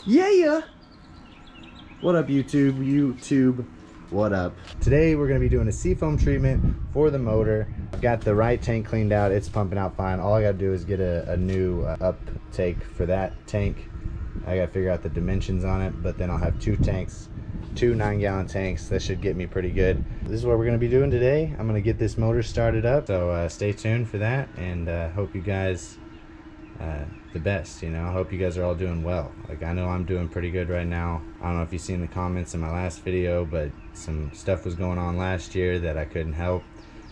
Yeah. What up, YouTube? What up? Today we're gonna be doing a Seafoam treatment for the motor. I've got the right tank cleaned out. It's pumping out fine. All I gotta do is get a new uptake for that tank. I gotta figure out the dimensions on it, but then I'll have two tanks, two 9-gallon tanks. That should get me pretty good. This is what we're gonna be doing today. I'm gonna get this motor started up, so stay tuned for that, and hope you guys the best. I hope you guys are all doing well. Like, I know I'm doing pretty good right now. I don't know if you've seen the comments in my last video, but some stuff was going on last year that I couldn't help.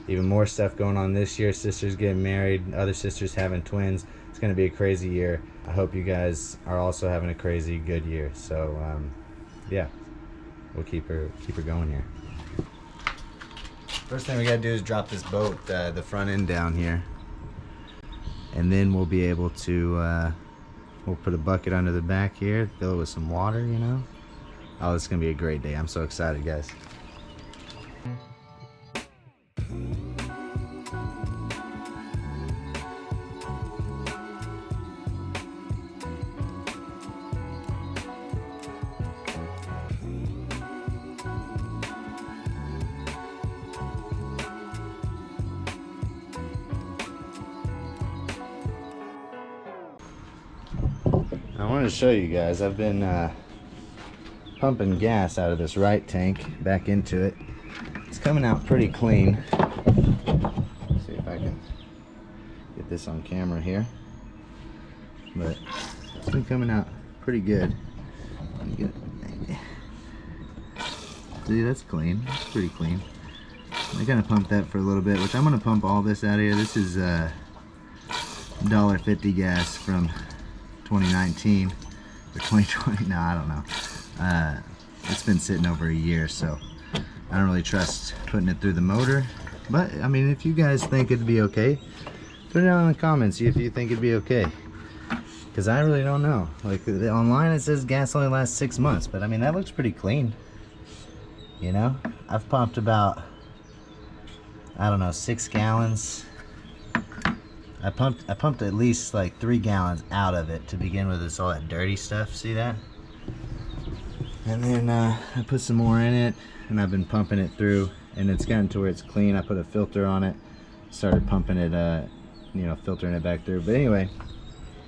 Even more stuff going on this year. Sisters getting married, other sisters having twins. It's gonna be a crazy year. I hope you guys are also having a crazy good year. So yeah, we'll keep her going here. First thing we gotta do is drop this boat, the front end down here, and then we'll be able to we'll put a bucket under the back here, fill it with some water. Oh, this is gonna be a great day. I'm so excited, guys. I wanted to show you guys, I've been pumping gas out of this right tank back into it. It's coming out pretty clean. Let's see if I can get this on camera here. But it's been coming out pretty good. See, that's clean. That's pretty clean. I gotta pump that for a little bit, which I'm gonna pump all this out of here. This is $1.50 gas from 2019 or 2020. No, I don't know. It's been sitting over a year, so I don't really trust putting it through the motor. But I mean, if you guys think it'd be okay, put it down in the comments. See if you think it'd be okay, because I really don't know. Like, online it says gas only lasts 6 months, but I mean, that looks pretty clean. I've pumped about, I don't know, 6 gallons. I pumped at least like 3 gallons out of it to begin with. It's all that dirty stuff, see that? And then I put some more in it, and I've been pumping it through, and it's gotten to where it's clean. I put a filter on it, started pumping it, filtering it back through. But anyway,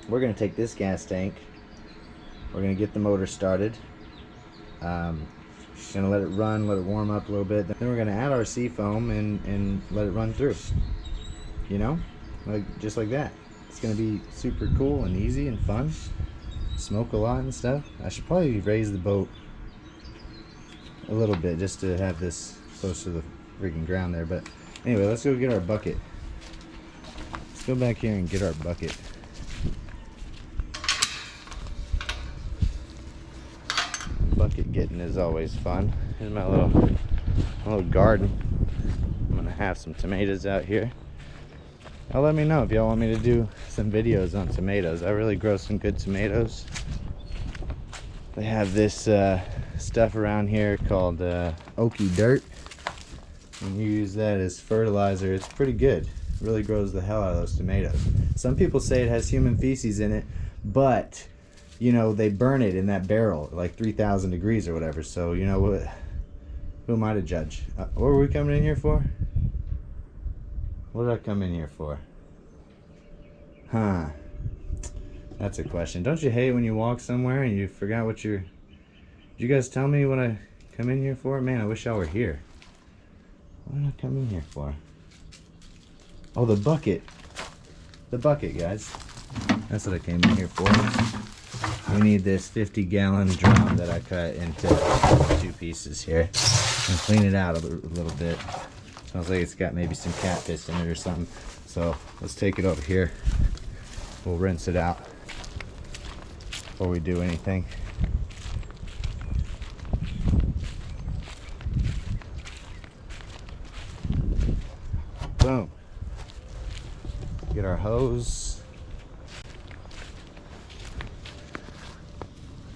we're gonna take this gas tank, we're gonna get the motor started, gonna let it run, let it warm up a little bit. Then we're gonna add our Seafoam and let it run through. Just like that. It's gonna be super cool and easy and fun. Smoke a lot and stuff. I should probably raise the boat a little bit just to have this close to the freaking ground there. But anyway, let's go get our bucket. Let's go back here and get our bucket. Bucket getting is always fun. Here's my little garden. I'm gonna have some tomatoes out here. Let me know if y'all want me to do some videos on tomatoes. I really grow some good tomatoes. They have this stuff around here called oaky dirt, and you use that as fertilizer. It's pretty good. It really grows the hell out of those tomatoes. Some people say it has human feces in it, but they burn it in that barrel at like 3,000 degrees or whatever. So what? Who am I to judge? What were we coming in here for? What did I come in here for? Huh. That's a question. Don't you hate when you walk somewhere and you forgot what you're... Did you guys tell me what I come in here for? Man, I wish y'all were here. What did I come in here for? Oh, the bucket. The bucket, guys. That's what I came in here for. We need this 50-gallon drum that I cut into 2 pieces here. And clean it out a little bit. Sounds like it's got maybe some cat piss in it or something. So let's take it over here. We'll rinse it out before we do anything. Boom. Get our hose.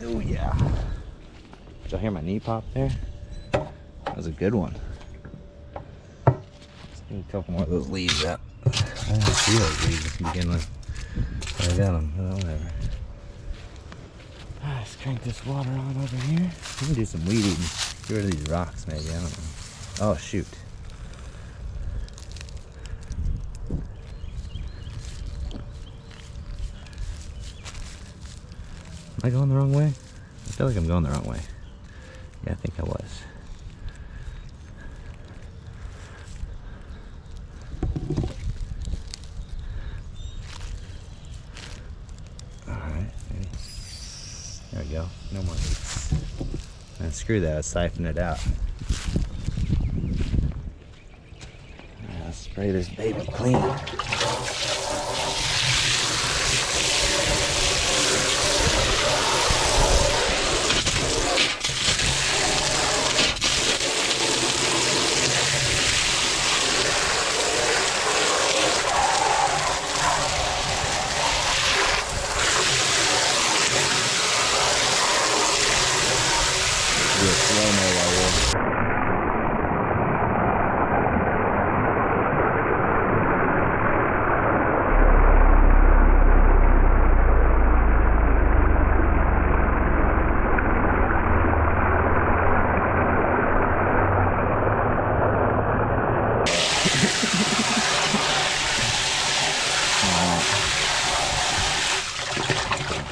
Oh yeah. Did y'all hear my knee pop there? That was a good one. Get a couple more of those leaves out. I didn't see those leaves to begin with. I got them, but whatever. Let's crank this water on over here. We can do some weed eating. Get rid of these rocks maybe, I don't know. Oh shoot. Am I going the wrong way? I feel like I'm going the wrong way. Yeah, I think I was. Alright, there we go. No more leaks. And screw that, I'll siphon it out. Alright, let's spray this baby clean.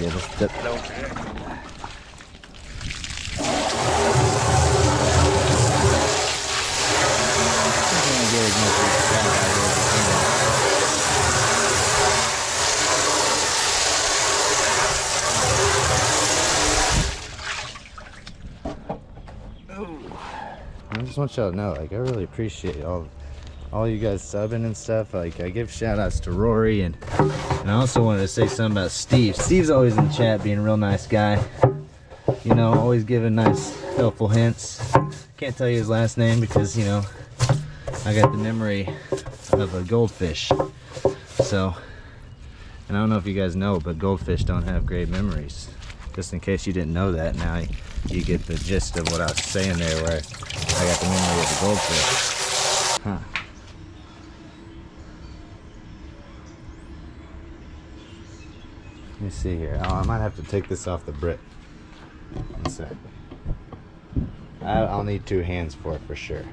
Yeah, let's dip it over here. I just want y'all to know, like, I really appreciate all you guys subbing and stuff. Like, I give shout outs to Rory, and I also wanted to say something about Steve. Steve's always in the chat being a real nice guy, you know, always giving nice helpful hints. Can't tell you his last name because, you know, I got the memory of a goldfish. So, and I don't know if you guys know, but goldfish don't have great memories. Just in case you didn't know that, now you get the gist of what I was saying there, where I got the memory of the goldfish. Huh. Let me see here. Oh, I might have to take this off the brick. One sec. I'll need 2 hands for it for sure.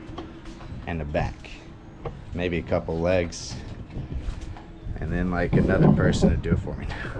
And a back. Maybe a couple legs. And then like another person to do it for me now.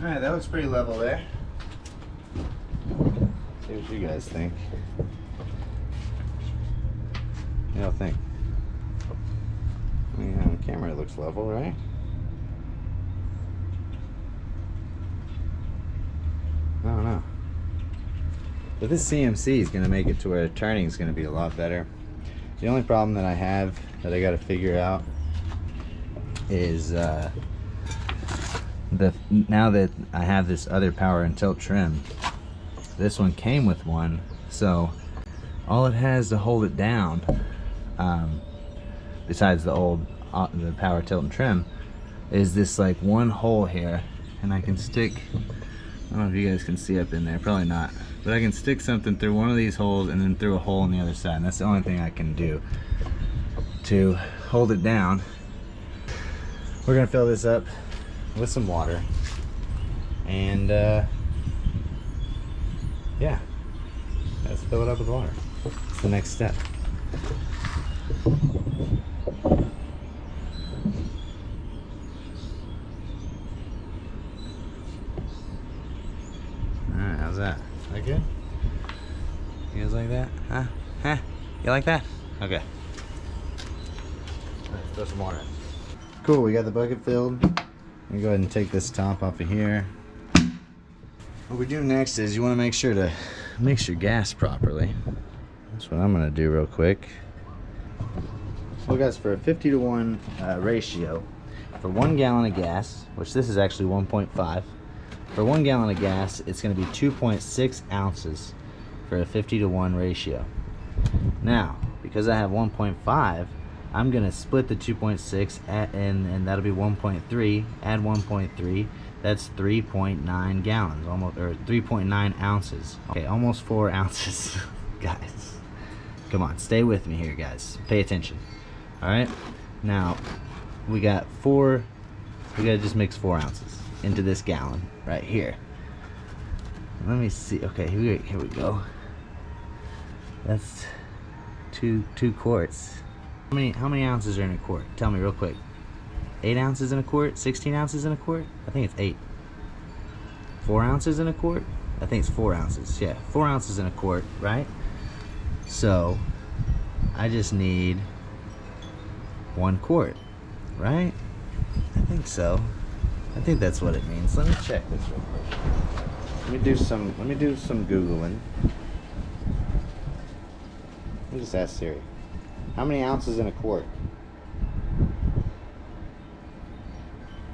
Alright, that looks pretty level there. See what you guys think. You don't think? I mean, on camera it looks level, right? I don't know. But this CMC is going to make it to where turning is going to be a lot better. The only problem that I have that I got to figure out is now that I have this other power and tilt trim, this one came with one, so all it has to hold it down, besides the old the power tilt and trim, is this like one hole here, and I can stick, I don't know if you guys can see up in there, probably not, but I can stick something through one of these holes and then through a hole on the other side, and that's the only thing I can do to hold it down. We're gonna fill this up with some water, and yeah, let's fill it up with water. It's the next step. Alright, how's that? Is that good? You guys like that? Huh? Huh? You like that? Okay. Alright, throw some water in. Cool, we got the bucket filled. Let me go ahead and take this top off of here. What we do next is you want to make sure to mix your gas properly. That's what I'm going to do real quick. Well guys, for a 50-to-1 ratio, for 1 gallon of gas, which this is actually 1.5, for 1 gallon of gas, it's going to be 2.6 ounces for a 50-to-1 ratio. Now, because I have 1.5, I'm going to split the 2.6 and that'll be 1.3. Add 1.3. That's 3.9 gallons, almost, or 3.9 ounces. Okay, almost 4 ounces, guys. Come on, stay with me here, guys. Pay attention. All right. Now, we got 4. We gotta just mix 4 ounces into this gallon right here. Let me see. Okay, here we go. That's two quarts. How many ounces are in a quart? Tell me real quick. 8 ounces in a quart? 16 ounces in a quart? I think it's 8. 4 ounces in a quart? I think it's 4 ounces. Yeah, 4 ounces in a quart, right? So I just need 1 quart, right? I think so. I think that's what it means. Let me check this real quick. Let me do some Googling. Let me just ask Siri. How many ounces in a quart?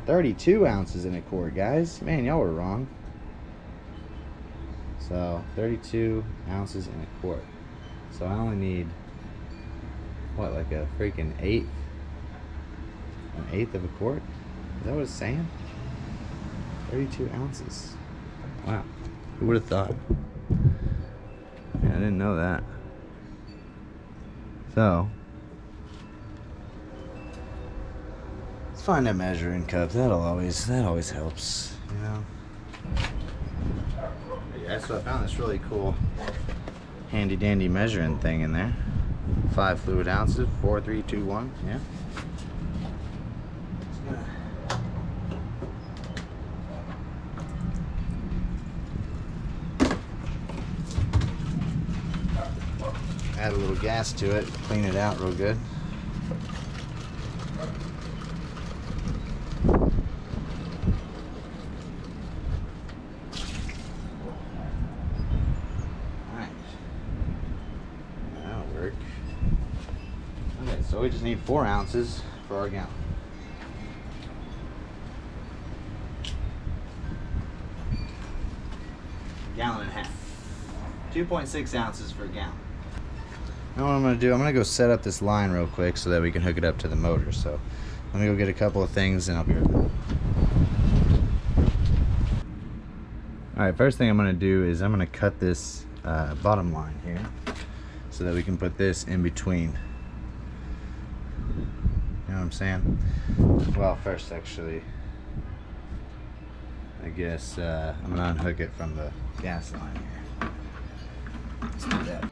32 ounces in a quart, guys. Man, y'all were wrong. So 32 ounces in a quart. So I only need, what, like a freaking eighth? An eighth of a quart? Is that what it's saying? 32 ounces. Wow. Who would have thought? Yeah, I didn't know that. So let's find a measuring cup. That always helps, you know. Yeah, so I found this really cool handy dandy measuring thing in there. 5 fluid ounces, 4, 3, 2, 1. Yeah. Add a little gas to it, clean it out real good. Alright. That'll work. Okay, so we just need 4 ounces for our gallon. Gallon and a half. 2.6 ounces for a gallon. Now what I'm going to do, I'm going to go set up this line real quick so that we can hook it up to the motor. So let me go get a couple of things and I'll be right back. Alright, first thing I'm going to do is I'm going to cut this bottom line here so that we can put this in between. You know what I'm saying? Well, first actually, I guess I'm going to unhook it from the gas line here. Let's do that.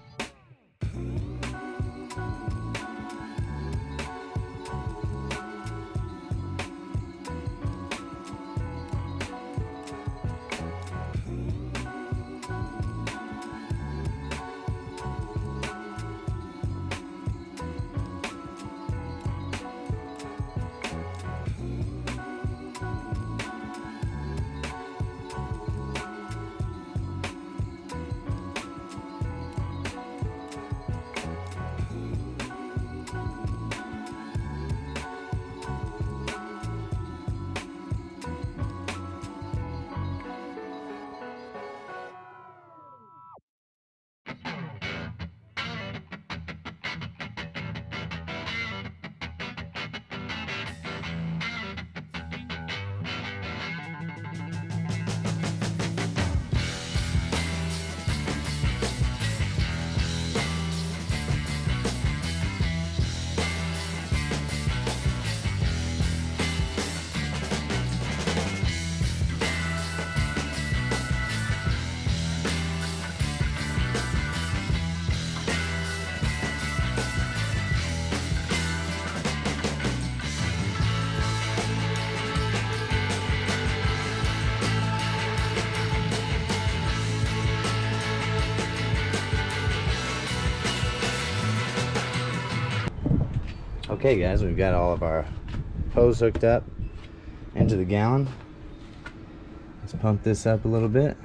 Okay guys, we've got all of our hose hooked up into the gallon. Let's pump this up a little bit.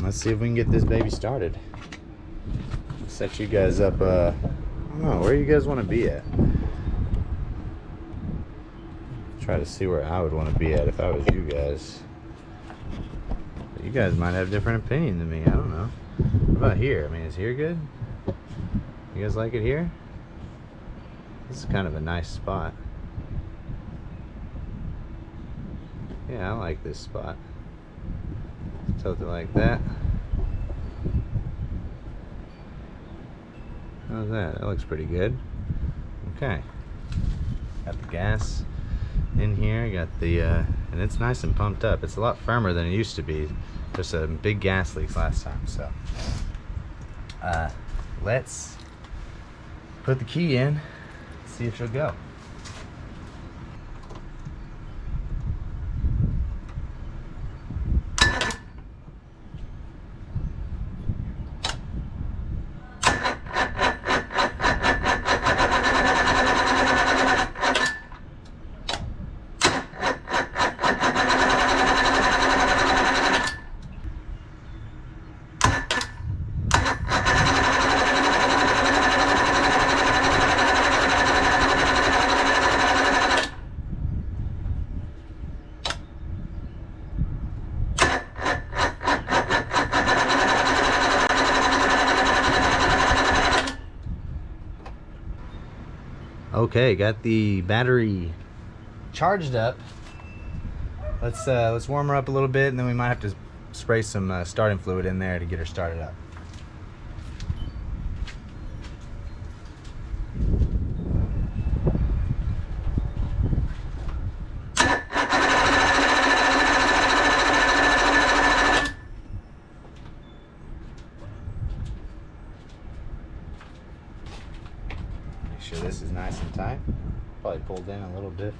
Let's see if we can get this baby started. Set you guys up, I don't know, where you guys want to be at? Try to see where I would want to be at if I was you guys. But you guys might have a different opinion than me, I don't know. What about here? I mean, is here good? You guys like it here? This is kind of a nice spot. Yeah, I like this spot. Tilt it like that. How's that? That looks pretty good. Okay. Got the gas in here. Got the and it's nice and pumped up. It's a lot firmer than it used to be. There's a big gas leaks last time, so let's put the key in, see if she'll go. Okay, got the battery charged up. Let's warm her up a little bit, and then we might have to spray some starting fluid in there to get her started up. Make sure this is nice and tight. Probably pulled in a little bit.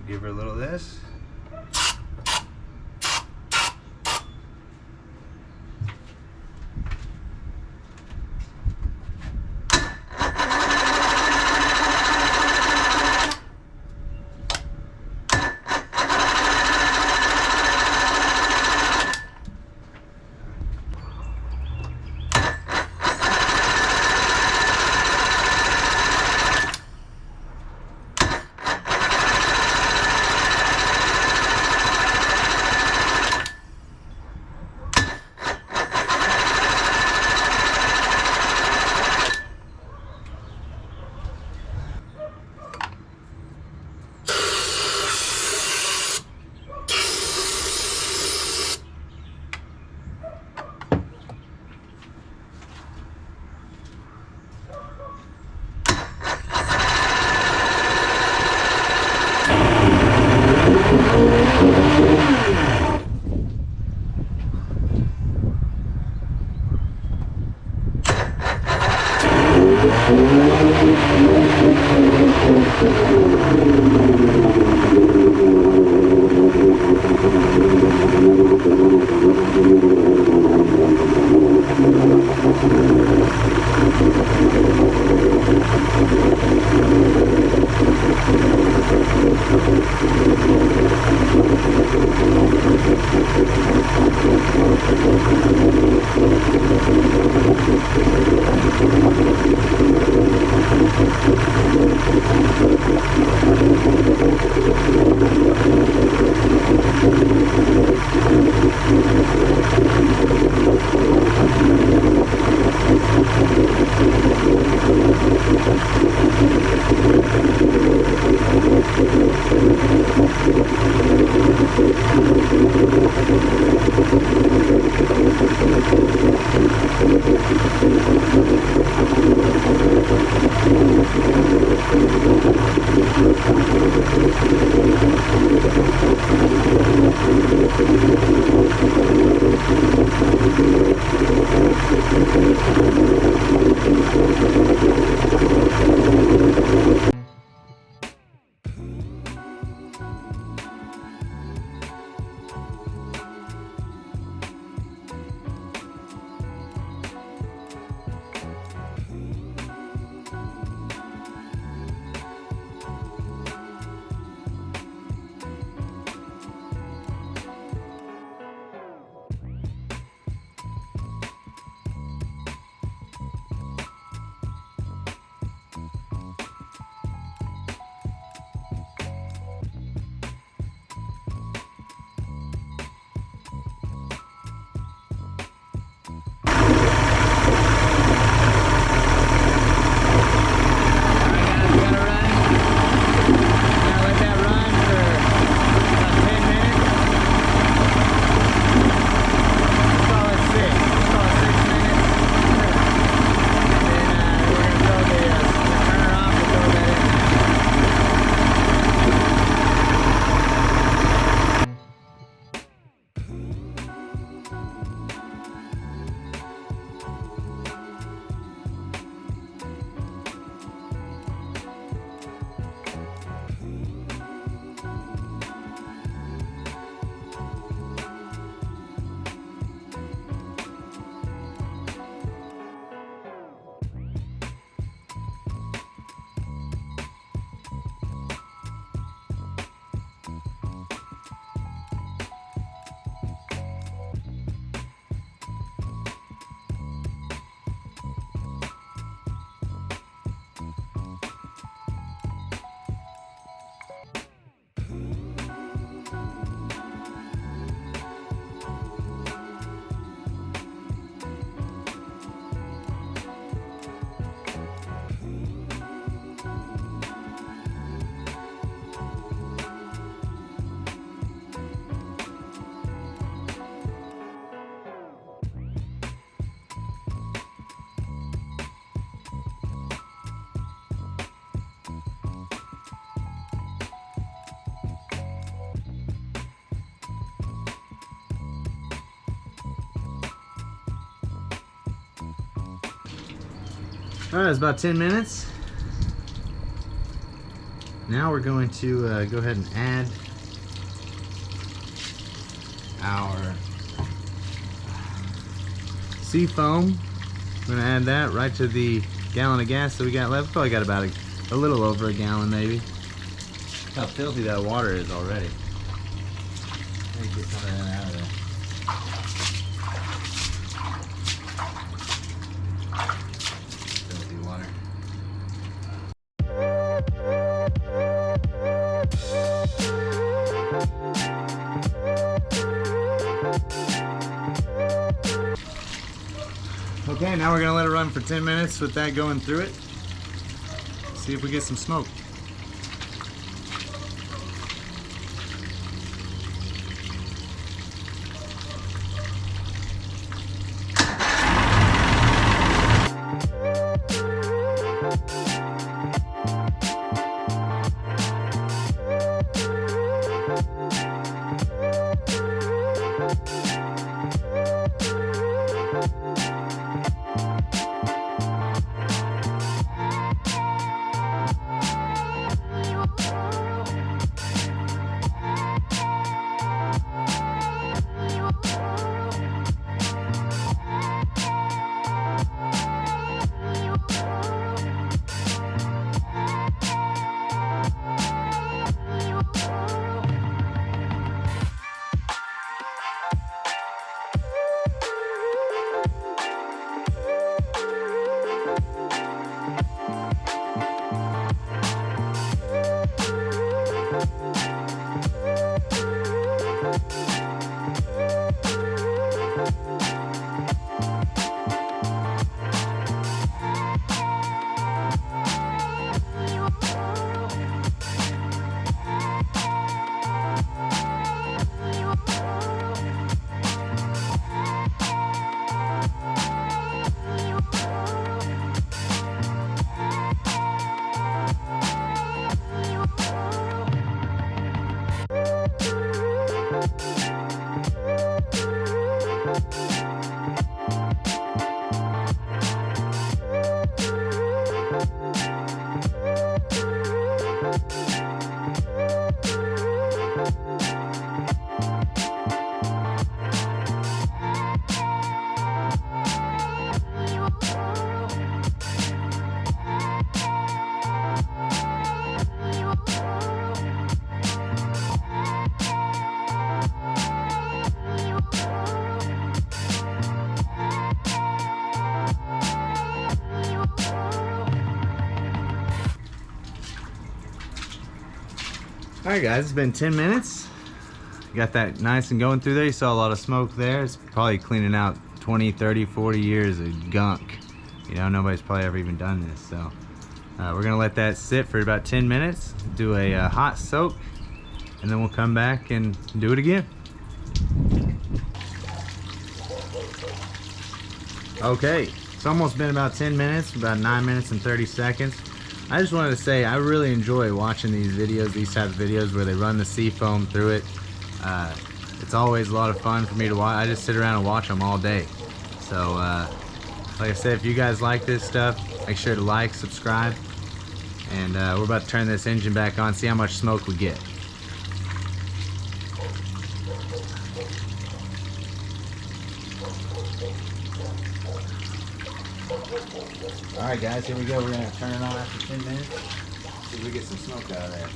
Give her a little of this. Alright, it's about 10 minutes. Now we're going to go ahead and add our Seafoam. We're going to add that right to the gallon of gas that we got left. Probably got about a little over a gallon maybe. Look how filthy that water is already. Let me get some of that out of there. Filthy water. Okay, now we're gonna let it run for 10 minutes with that going through it. See if we get some smoke. Alright guys, it's been 10 minutes. Got that nice and going through there. You saw a lot of smoke there. It's probably cleaning out 20, 30, 40 years of gunk. You know, nobody's probably ever even done this. So we're gonna let that sit for about 10 minutes, do a hot soak, and then we'll come back and do it again. Okay, it's almost been about 10 minutes, about 9 minutes and 30 seconds. I just wanted to say I really enjoy watching these videos, these type of videos where they run the Seafoam through it. It's always a lot of fun for me to watch. I just sit around and watch them all day. So like I said, if you guys like this stuff, make sure to like, subscribe, and we're about to turn this engine back on, see how much smoke we get. Alright guys, here we go. We're going to turn it on after 10 minutes. See if we get some smoke out of there.